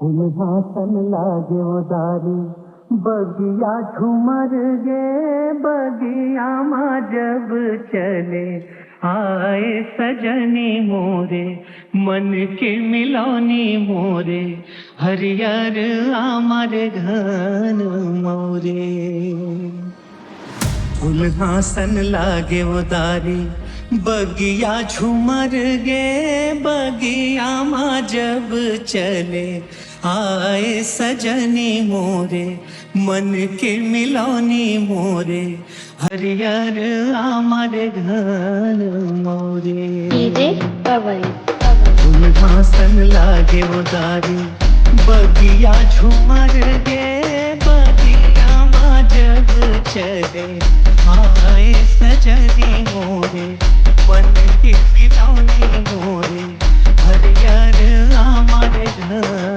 उल्हासन लागे उदारी बगिया झूमर गे बगिया माँ जब चले आए सजनी मोरे मन के मिलौनी मोरे हरियर आमर घन मोरे उल्हासन लागे उदारी बगिया झूमर गे बगिया माँ जब चले आए सजनी मोरे मन के मिलौनी मोरे हरियर आमर घन मोरे उल्हासन लागे उदारी बगिया झूमर गे बगिया माँ जब चले आए सजनी मोरे मन की मिलौनी मोरे हरियर आमर घन